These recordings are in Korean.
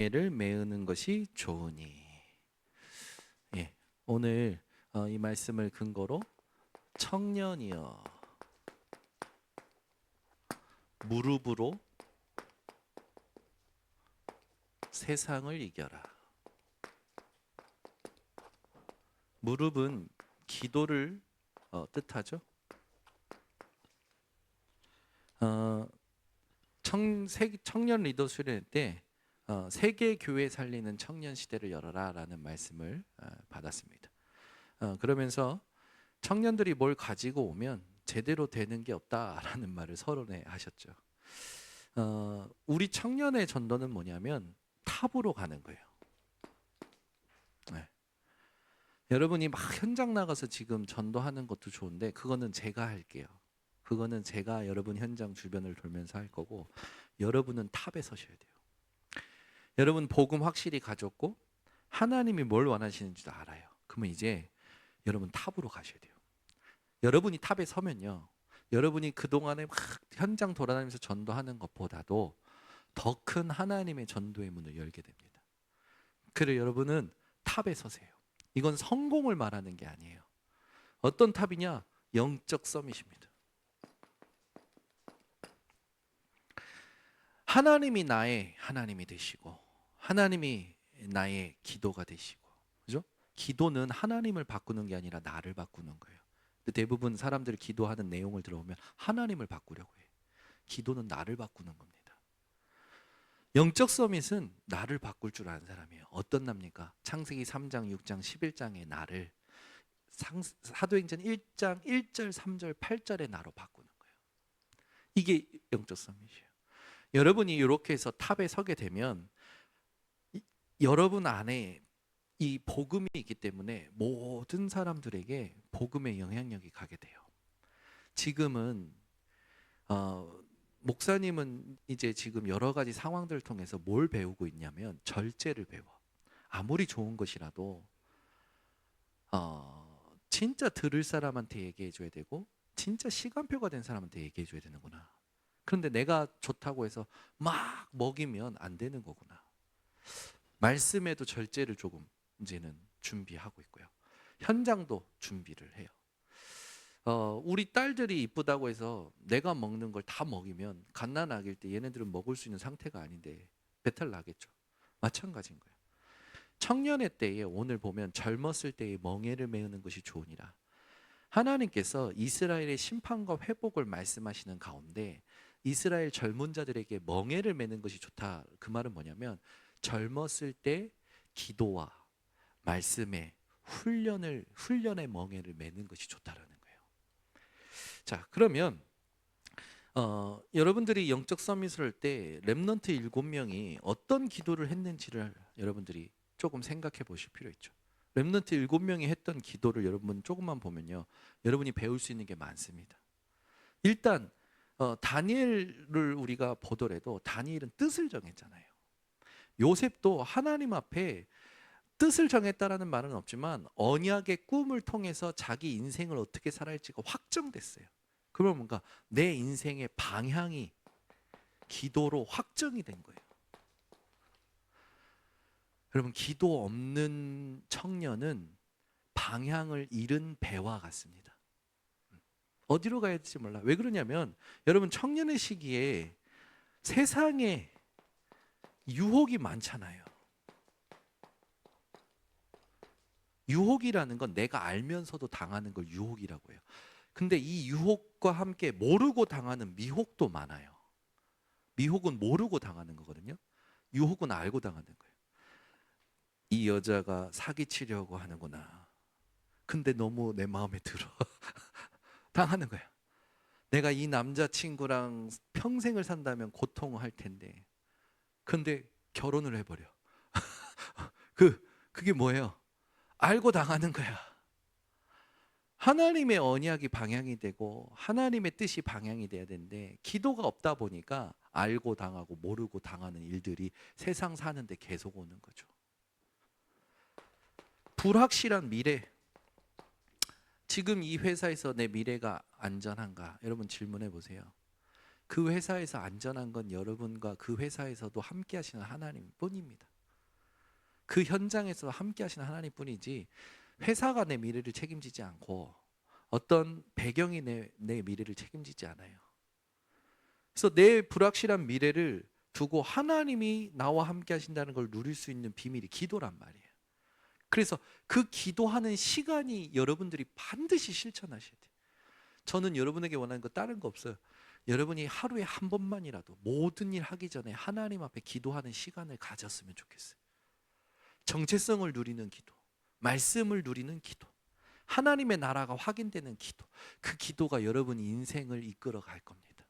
멍에를 메우는 것이 좋으니. 예, 오늘 이 말씀을 근거로 청년이여 무릎으로 세상을 이겨라. 무릎은 기도를 뜻하죠. 청년 리더 수련 때 세계 교회 살리는 청년 시대를 열어라라는 말씀을 받았습니다. 그러면서 청년들이 뭘 가지고 오면 제대로 되는 게 없다라는 말을 서론에 하셨죠. 우리 청년의 전도는 뭐냐면 탑으로 가는 거예요. 네. 여러분이 막 현장 나가서 지금 전도하는 것도 좋은데 그거는 제가 할게요. 그거는 제가 여러분 현장 주변을 돌면서 할 거고, 여러분은 탑에 서셔야 돼요. 여러분 복음 확실히 가졌고 하나님이 뭘 원하시는지도 알아요. 그러면 이제 여러분 탑으로 가셔야 돼요. 여러분이 탑에 서면요, 여러분이 그동안에 막 현장 돌아다니면서 전도하는 것보다도 더 큰 하나님의 전도의 문을 열게 됩니다. 그래서 여러분은 탑에 서세요. 이건 성공을 말하는 게 아니에요. 어떤 탑이냐? 영적 서밋입니다. 하나님이 나의 하나님이 되시고 하나님이 나의 기도가 되시고, 그죠? 기도는 하나님을 바꾸는 게 아니라 나를 바꾸는 거예요. 대부분 사람들이 기도하는 내용을 들어보면 하나님을 바꾸려고 해. 기도는 나를 바꾸는 겁니다. 영적 서밋은 나를 바꿀 줄 아는 사람이에요. 어떤 납니까? 창세기 3장, 6장, 11장의 나를 사도행전 1장 1절, 3절, 8절의 나로 바꾸는 거예요. 이게 영적 서밋이에요. 여러분이 이렇게 해서 탑에 서게 되면 여러분 안에 이 복음이 있기 때문에 모든 사람들에게 복음의 영향력이 가게 돼요. 지금은 목사님은 이제 지금 여러 가지 상황들을 통해서 뭘 배우고 있냐면 절제를 배워. 아무리 좋은 것이라도 진짜 들을 사람한테 얘기해 줘야 되고 진짜 시간표가 된 사람한테 얘기해 줘야 되는구나. 그런데 내가 좋다고 해서 막 먹이면 안 되는 거구나. 말씀에도 절제를 조금 이제는 준비하고 있고요. 현장도 준비를 해요. 우리 딸들이 이쁘다고 해서 내가 먹는 걸 다 먹이면 갓난아기일 때 얘네들은 먹을 수 있는 상태가 아닌데 배탈 나겠죠. 마찬가지인 거예요. 청년의 때에 오늘 보면 젊었을 때의 멍에를 메우는 것이 좋으니라. 하나님께서 이스라엘의 심판과 회복을 말씀하시는 가운데 이스라엘 젊은 자들에게 멍에를 메는 것이 좋다. 그 말은 뭐냐면 젊었을 때 기도와 말씀의 훈련의 멍에를 메는 것이 좋다라는 거예요. 자, 그러면 여러분들이 영적 서밋을 할 때 렘넌트 7명이 어떤 기도를 했는지를 여러분들이 조금 생각해 보실 필요 있죠. 렘넌트 7명이 했던 기도를 여러분 조금만 보면요, 여러분이 배울 수 있는 게 많습니다. 일단 다니엘을 우리가 보더라도 다니엘은 뜻을 정했잖아요. 요셉도 하나님 앞에 뜻을 정했다라는 말은 없지만 언약의 꿈을 통해서 자기 인생을 어떻게 살아야 할지가 확정됐어요. 그러면 뭔가 내 인생의 방향이 기도로 확정이 된 거예요. 여러분, 기도 없는 청년은 방향을 잃은 배와 같습니다. 어디로 가야 될지 몰라. 왜 그러냐면 여러분, 청년의 시기에 세상에 유혹이 많잖아요. 유혹이라는 건 내가 알면서도 당하는 걸 유혹이라고 해요. 근데 이 유혹과 함께 모르고 당하는 미혹도 많아요. 미혹은 모르고 당하는 거거든요. 유혹은 알고 당하는 거예요. 이 여자가 사기치려고 하는구나. 근데 너무 내 마음에 들어. 당하는 거야. 내가 이 남자친구랑 평생을 산다면 고통할 텐데. 근데 결혼을 해버려. 그게 뭐예요? 알고 당하는 거야. 하나님의 언약이 방향이 되고 하나님의 뜻이 방향이 돼야 되는데 기도가 없다 보니까 알고 당하고 모르고 당하는 일들이 세상 사는데 계속 오는 거죠. 불확실한 미래. 지금 이 회사에서 내 미래가 안전한가? 여러분 질문해 보세요. 그 회사에서 안전한 건 여러분과 그 회사에서도 함께 하시는 하나님 뿐입니다. 그 현장에서 함께 하시는 하나님뿐이지 회사가 내 미래를 책임지지 않고 어떤 배경이 내 미래를 책임지지 않아요. 그래서 내 불확실한 미래를 두고 하나님이 나와 함께 하신다는 걸 누릴 수 있는 비밀이 기도란 말이에요. 그래서 그 기도하는 시간이 여러분들이 반드시 실천하셔야 돼요. 저는 여러분에게 원하는 거 다른 거 없어요. 여러분이 하루에 한 번만이라도 모든 일 하기 전에 하나님 앞에 기도하는 시간을 가졌으면 좋겠어요. 정체성을 누리는 기도, 말씀을 누리는 기도, 하나님의 나라가 확인되는 기도, 그 기도가 여러분 인생을 이끌어 갈 겁니다.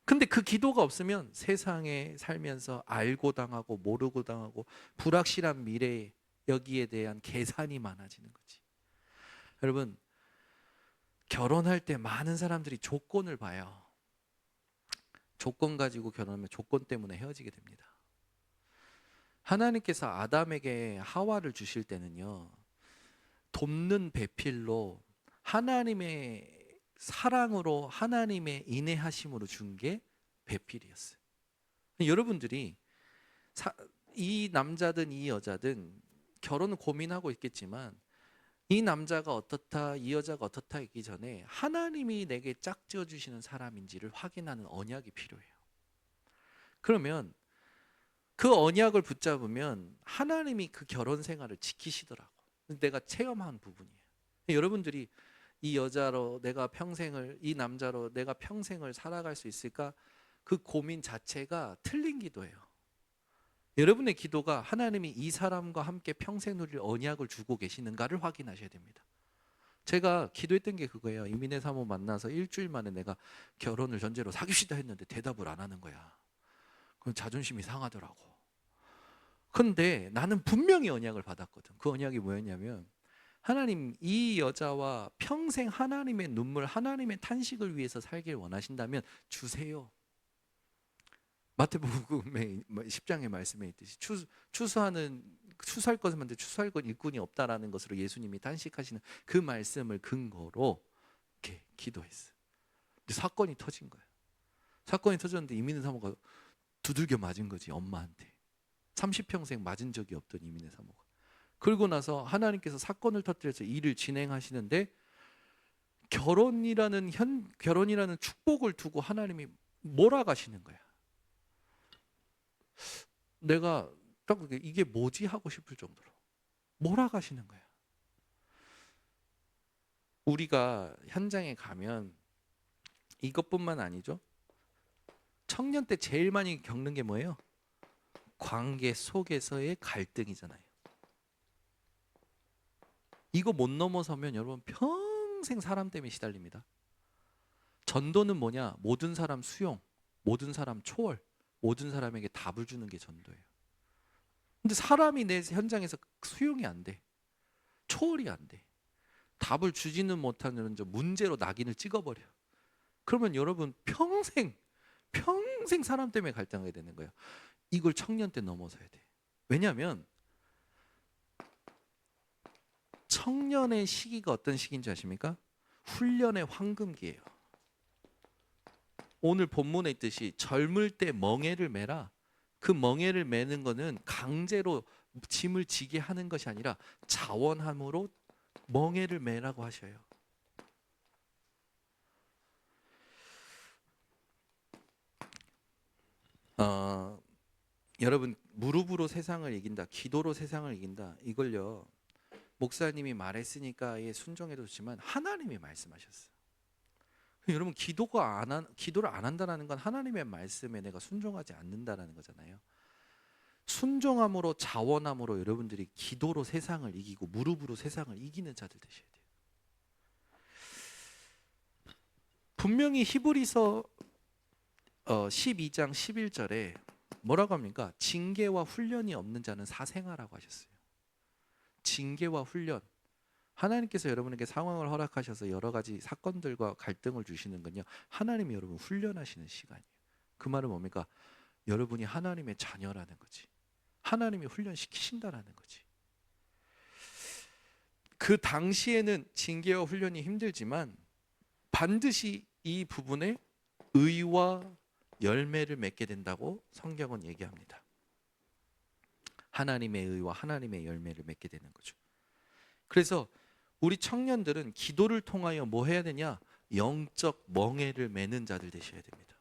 근데 그 기도가 없으면 세상에 살면서 알고 당하고 모르고 당하고 불확실한 미래, 여기에 대한 계산이 많아지는 거지. 여러분, 결혼할 때 많은 사람들이 조건을 봐요. 조건 가지고 결혼하면 조건 때문에 헤어지게 됩니다. 하나님께서 아담에게 하와를 주실 때는요, 돕는 배필로 하나님의 사랑으로, 하나님의 인내하심으로 준 게 배필이었어요. 여러분들이 이 남자든 이 여자든 결혼을 고민하고 있겠지만 이 남자가 어떻다, 이 여자가 어떻다 있기 전에 하나님이 내게 짝지어 주시는 사람인지를 확인하는 언약이 필요해요. 그러면 그 언약을 붙잡으면 하나님이 그 결혼 생활을 지키시더라고. 내가 체험한 부분이에요. 여러분들이 이 여자로 내가 평생을, 이 남자로 내가 평생을 살아갈 수 있을까? 그 고민 자체가 틀린 기도예요. 여러분의 기도가 하나님이 이 사람과 함께 평생 누릴 언약을 주고 계시는가를 확인하셔야 됩니다. 제가 기도했던 게 그거예요. 이민혜 사모 만나서 일주일 만에 내가 결혼을 전제로 사귀시다 했는데 대답을 안 하는 거야. 그럼 자존심이 상하더라고. 근데 나는 분명히 언약을 받았거든. 그 언약이 뭐였냐면, 하나님, 이 여자와 평생 하나님의 눈물, 하나님의 탄식을 위해서 살길 원하신다면 주세요. 마태복음의 10장의 말씀에 있듯이 추수할 것을 만데 추수할 것 일꾼이 없다라는 것으로 예수님이 탄식하시는 그 말씀을 근거로 이렇게 기도했어요. 근데 사건이 터진 거예요. 사건이 터졌는데 이민희 사모가 두들겨 맞은 거지, 엄마한테. 30평생 맞은 적이 없던 이민희 사모가. 그러고 나서 하나님께서 사건을 터뜨려서 일을 진행하시는데 결혼이라는 축복을 두고 하나님이 몰아가시는 거야. 내가 딱 이게 뭐지 하고 싶을 정도로 몰아가시는 거야. 우리가 현장에 가면 이것뿐만 아니죠. 청년 때 제일 많이 겪는 게 뭐예요? 관계 속에서의 갈등이잖아요. 이거 못 넘어서면 여러분 평생 사람 때문에 시달립니다. 전도는 뭐냐? 모든 사람 수용, 모든 사람 초월, 모든 사람에게 답을 주는 게 전도예요. 근데 사람이 내 현장에서 수용이 안 돼. 초월이 안 돼. 답을 주지는 못하는 문제로 낙인을 찍어버려. 그러면 여러분 평생 사람 때문에 갈등하게 되는 거예요. 이걸 청년 때 넘어서야 돼. 왜냐하면 청년의 시기가 어떤 시기인지 아십니까? 훈련의 황금기예요. 오늘 본문에 있듯이 젊을 때 멍에를 매라. 그 멍에를 매는 거는 강제로 짐을 지게 하는 것이 아니라 자원함으로 멍에를 매라고 하셔요. 여러분, 무릎으로 세상을 이긴다, 기도로 세상을 이긴다, 이걸요 목사님이 말했으니까 순종해도 좋지만 하나님이 말씀하셨어요. 여러분, 기도를 안 한다는 건 하나님의 말씀에 내가 순종하지 않는다라는 거잖아요. 순종함으로, 자원함으로 여러분들이 기도로 세상을 이기고 무릎으로 세상을 이기는 자들 되셔야 돼요. 분명히 히브리서 12장 11절에 뭐라고 합니까? 징계와 훈련이 없는 자는 사생아라고 하셨어요. 징계와 훈련. 하나님께서 여러분에게 상황을 허락하셔서 여러 가지 사건들과 갈등을 주시는 건요, 하나님이 여러분 훈련하시는 시간이에요. 그 말은 뭡니까? 여러분이 하나님의 자녀라는 거지. 하나님이 훈련시키신다라는 거지. 그 당시에는 징계와 훈련이 힘들지만 반드시 이 부분에 의와 열매를 맺게 된다고 성경은 얘기합니다. 하나님의 의와 하나님의 열매를 맺게 되는 거죠. 그래서 우리 청년들은 기도를 통하여 뭐 해야 되냐? 영적 멍에를 매는 자들 되셔야 됩니다.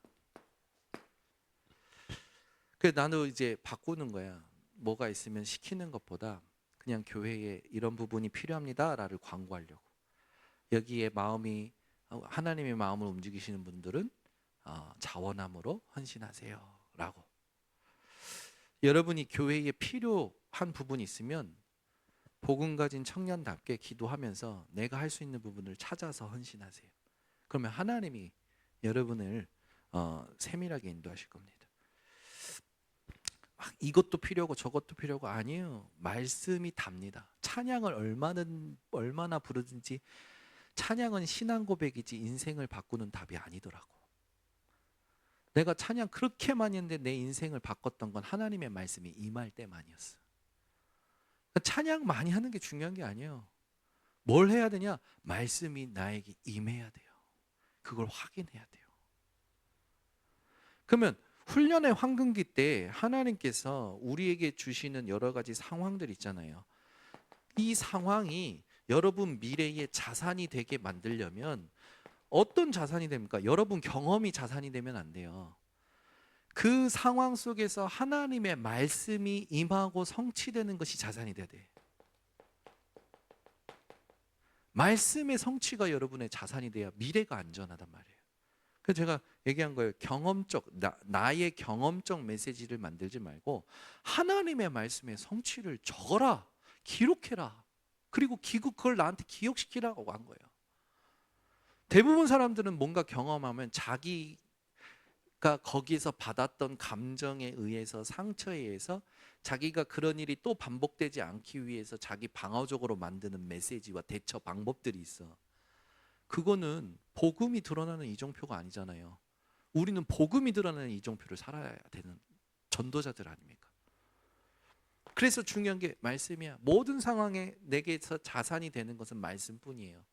그래서 나도 이제 바꾸는 거야. 뭐가 있으면 시키는 것보다 그냥 교회에 이런 부분이 필요합니다라를 광고하려고. 여기에 마음이 하나님의 마음을 움직이시는 분들은 자원함으로 헌신하세요라고. 여러분이 교회에 필요한 부분이 있으면 복음 가진 청년답게 기도하면서 내가 할 수 있는 부분을 찾아서 헌신하세요. 그러면 하나님이 여러분을 세밀하게 인도하실 겁니다. 이것도 필요하고 저것도 필요하고 아니에요. 말씀이 답니다. 찬양을 얼마나 부르든지 찬양은 신앙 고백이지 인생을 바꾸는 답이 아니더라고. 내가 찬양 그렇게 많이 했는데 내 인생을 바꿨던 건 하나님의 말씀이 임할 때만이었어. 찬양 많이 하는 게 중요한 게 아니에요. 뭘 해야 되냐? 말씀이 나에게 임해야 돼요. 그걸 확인해야 돼요. 그러면 훈련의 황금기 때 하나님께서 우리에게 주시는 여러 가지 상황들 있잖아요. 이 상황이 여러분 미래의 자산이 되게 만들려면 어떤 자산이 됩니까? 여러분 경험이 자산이 되면 안 돼요. 그 상황 속에서 하나님의 말씀이 임하고 성취되는 것이 자산이 돼야 돼. 말씀의 성취가 여러분의 자산이 돼야 미래가 안전하단 말이에요. 그래서 제가 얘기한 거예요. 경험적, 나의 경험적 메시지를 만들지 말고 하나님의 말씀의 성취를 적어라, 기록해라. 그리고 그걸 나한테 기억시키라고 한 거예요. 대부분 사람들은 뭔가 경험하면 자기가 거기에서 받았던 감정에 의해서, 상처에 의해서 자기가 그런 일이 또 반복되지 않기 위해서 자기 방어적으로 만드는 메시지와 대처 방법들이 있어. 그거는 복음이 드러나는 이정표가 아니잖아요. 우리는 복음이 드러나는 이정표를 살아야 되는 전도자들 아닙니까? 그래서 중요한 게 말씀이야. 모든 상황에 내게서 자산이 되는 것은 말씀뿐이에요.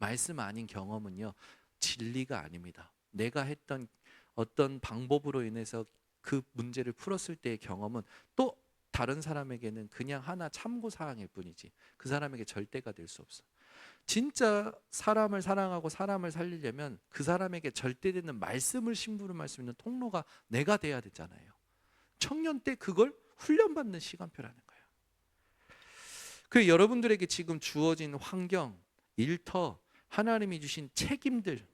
말씀 아닌 경험은요, 진리가 아닙니다. 내가 했던 어떤 방법으로 인해서 그 문제를 풀었을 때의 경험은 또 다른 사람에게는 그냥 하나 참고사항일 뿐이지 그 사람에게 절대가 될 수 없어. 진짜 사람을 사랑하고 사람을 살리려면 그 사람에게 절대되는 말씀을 심부름할 수 있는 통로가 내가 돼야 되잖아요. 청년 때 그걸 훈련받는 시간표라는 거예요. 그 여러분들에게 지금 주어진 환경, 일터, 하나님이 주신 책임들,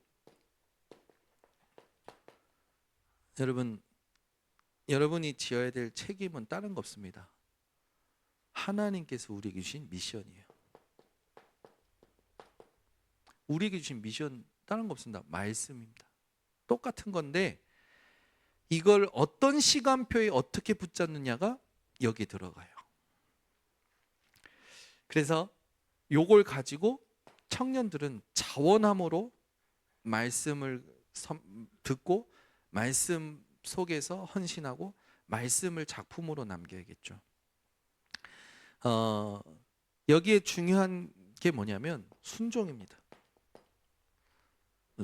여러분이 지어야 될 책임은 다른 거 없습니다. 하나님께서 우리에게 주신 미션이에요. 우리에게 주신 미션 다른 거 없습니다. 말씀입니다. 똑같은 건데 이걸 어떤 시간표에 어떻게 붙잡느냐가 여기 들어가요. 그래서 요걸 가지고 청년들은 자원함으로 말씀을 듣고 말씀 속에서 헌신하고 말씀을 작품으로 남겨야겠죠. 여기에 중요한 게 뭐냐면 순종입니다.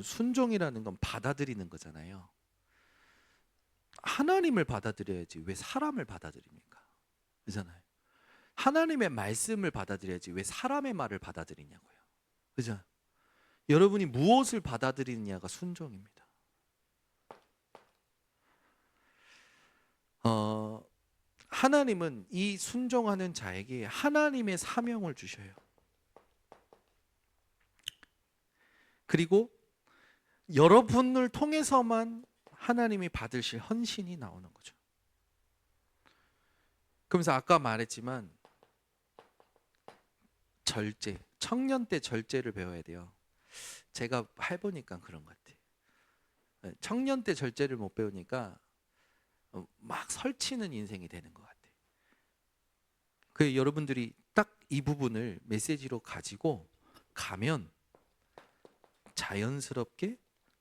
순종이라는 건 받아들이는 거잖아요. 하나님을 받아들여야지 왜 사람을 받아들입니까? 그렇잖아요. 하나님의 말씀을 받아들여야지 왜 사람의 말을 받아들이냐고요. 그죠? 여러분이 무엇을 받아들이느냐가 순종입니다. 하나님은 이 순종하는 자에게 하나님의 사명을 주셔요. 그리고 여러분을 통해서만 하나님이 받으실 헌신이 나오는 거죠. 그러면서 아까 말했지만 절제, 청년 때 절제를 배워야 돼요. 제가 해보니까 그런 것 같아요. 청년 때 절제를 못 배우니까 막 설치는 인생이 되는 것 같아요. 그 여러분들이 딱 이 부분을 메시지로 가지고 가면 자연스럽게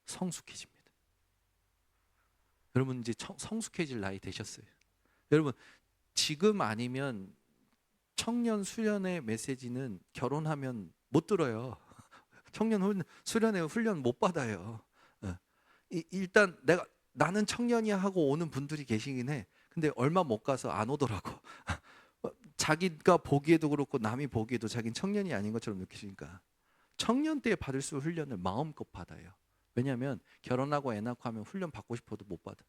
성숙해집니다. 여러분 이제 성숙해질 나이 되셨어요. 여러분 지금 아니면 청년 수련의 메시지는 결혼하면 못 들어요. 청년 수련의 훈련 못 받아요. 일단 나는 청년이야 하고 오는 분들이 계시긴 해. 근데 얼마 못 가서 안 오더라고. 자기가 보기에도 그렇고 남이 보기에도 자기는 청년이 아닌 것처럼 느끼시니까 청년 때 받을 수 훈련을 마음껏 받아요. 왜냐하면 결혼하고 애 낳고 하면 훈련 받고 싶어도 못 받아.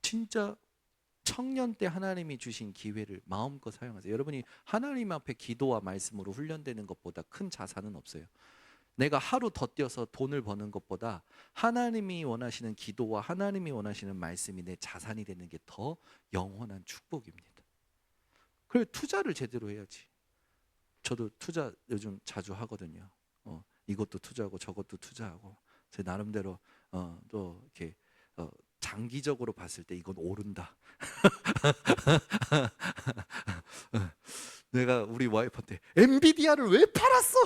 진짜 청년 때 하나님이 주신 기회를 마음껏 사용하세요. 여러분이 하나님 앞에 기도와 말씀으로 훈련되는 것보다 큰 자산은 없어요. 내가 하루 더 뛰어서 돈을 버는 것보다 하나님이 원하시는 기도와 하나님이 원하시는 말씀이 내 자산이 되는 게 더 영원한 축복입니다. 그래, 투자를 제대로 해야지. 저도 투자 요즘 자주 하거든요. 이것도 투자하고 저것도 투자하고 제 나름대로 또 이렇게 장기적으로 봤을 때 이건 오른다. 내가 우리 와이프한테 엔비디아를 왜 팔았어?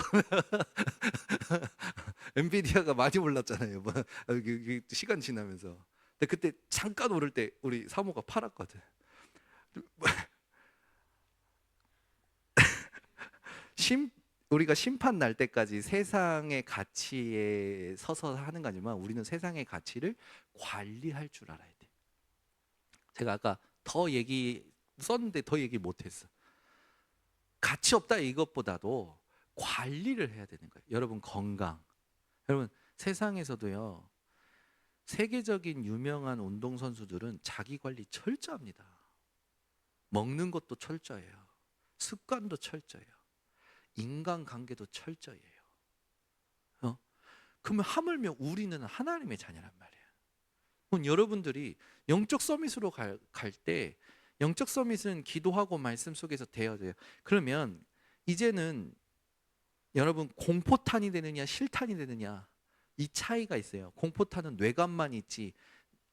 엔비디아가 많이 올랐잖아요. 시간 지나면서. 근데 그때 잠깐 오를 때 우리 사모가 팔았거든. 우리가 심판 날 때까지 세상의 가치에 서서 하는 거지만 우리는 세상의 가치를 관리할 줄 알아야 돼. 제가 아까 더 얘기 썼는데 더 얘기 못했어. 가치 없다 이것보다도 관리를 해야 되는 거예요. 여러분 건강. 여러분 세상에서도요. 세계적인 유명한 운동선수들은 자기 관리 철저합니다. 먹는 것도 철저해요. 습관도 철저해요. 인간관계도 철저해요. 그러면 하물며 우리는 하나님의 자녀란 말이에요. 그럼 여러분들이 영적 서밋으로 갈 때 영적 서밋은 기도하고 말씀 속에서 돼야 돼요. 그러면 이제는 여러분 공포탄이 되느냐 실탄이 되느냐 이 차이가 있어요. 공포탄은 뇌관만 있지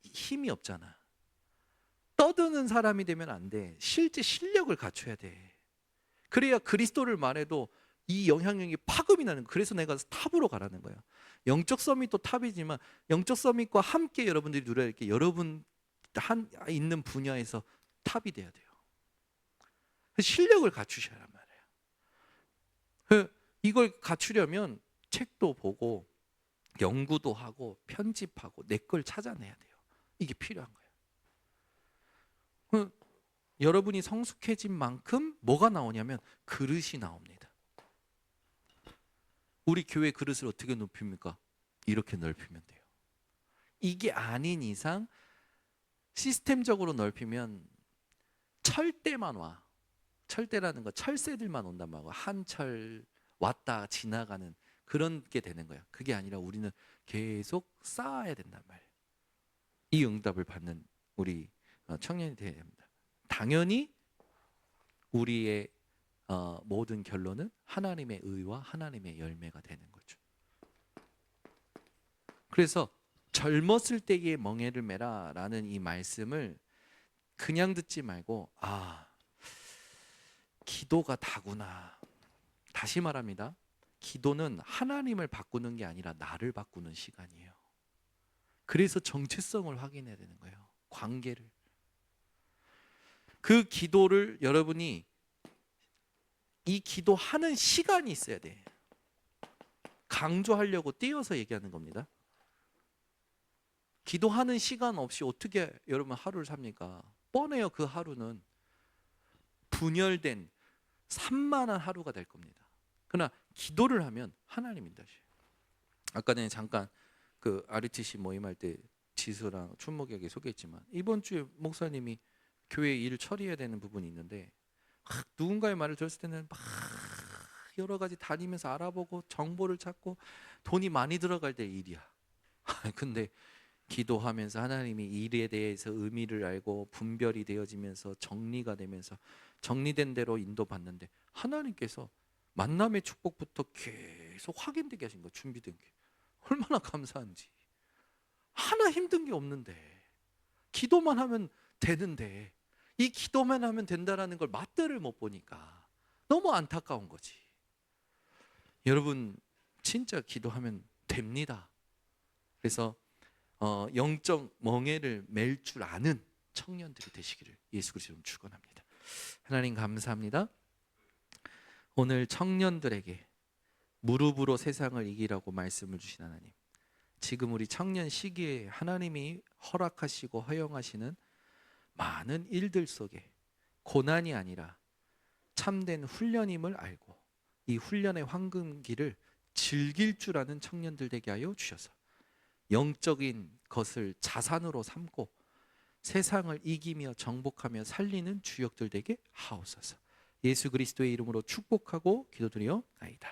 힘이 없잖아. 떠드는 사람이 되면 안 돼. 실제 실력을 갖춰야 돼. 그래야 그리스도를 말해도 이 영향력이 파급이 나는 거예요. 그래서 내가 탑으로 가라는 거예요. 영적 서밋도 탑이지만 영적 서밋과 함께 여러분들이 누려야 할 게 여러분 있는 분야에서 탑이 돼야 돼요. 실력을 갖추셔야 말이에요. 이걸 갖추려면 책도 보고 연구도 하고 편집하고 내 걸 찾아내야 돼요. 이게 필요한 거예요. 여러분이 성숙해진 만큼 뭐가 나오냐면 그릇이 나옵니다. 우리 교회 그릇을 어떻게 높입니까? 이렇게 넓히면 돼요. 이게 아닌 이상 시스템적으로 넓히면 철대만 와. 철대라는 거 철새들만 온단 말이에요. 한철 왔다 지나가는 그런 게 되는 거예요. 그게 아니라 우리는 계속 쌓아야 된단 말이에요. 이 응답을 받는 우리 청년이 되어야 됩니다. 당연히 우리의 모든 결론은 하나님의 의와 하나님의 열매가 되는 거죠. 그래서 젊었을 때의 멍에를 메라 라는 이 말씀을 그냥 듣지 말고 기도가 다구나. 다시 말합니다. 기도는 하나님을 바꾸는 게 아니라 나를 바꾸는 시간이에요. 그래서 정체성을 확인해야 되는 거예요. 관계를. 그 기도를 여러분이 이 기도하는 시간이 있어야 돼. 강조하려고 띄어서 얘기하는 겁니다. 기도하는 시간 없이 어떻게 여러분 하루를 삽니까? 뻔해요. 그 하루는 분열된 산만한 하루가 될 겁니다. 그러나 기도를 하면 하나님입니다. 아까 전에 잠깐 그 RUTC 모임할 때 지수랑 춘목에게 소개했지만 이번 주에 목사님이 교회 일 처리해야 되는 부분이 있는데 누군가의 말을 들었을 때는 막 여러 가지 다니면서 알아보고 정보를 찾고 돈이 많이 들어갈 때 일이야. 근데 기도하면서 하나님이 일에 대해서 의미를 알고 분별이 되어지면서 정리가 되면서 정리된 대로 인도받는데 하나님께서 만남의 축복부터 계속 확인되게 하신 거 준비된 게 얼마나 감사한지. 하나 힘든 게 없는데 기도만 하면 되는데 이 기도만 하면 된다라는 걸 맛들을 못 보니까 너무 안타까운 거지. 여러분 진짜 기도하면 됩니다. 그래서 영적 멍에를 맬 줄 아는 청년들이 되시기를 예수 그리스도로 축원합니다. 하나님 감사합니다. 오늘 청년들에게 무릎으로 세상을 이기라고 말씀을 주신 하나님, 지금 우리 청년 시기에 하나님이 허락하시고 허용하시는 많은 일들 속에 고난이 아니라 참된 훈련임을 알고 이 훈련의 황금기를 즐길 줄 아는 청년들 되게 하여 주셔서 영적인 것을 자산으로 삼고 세상을 이기며 정복하며 살리는 주역들 되게 하옵소서. 예수 그리스도의 이름으로 축복하고 기도드리옵나이다.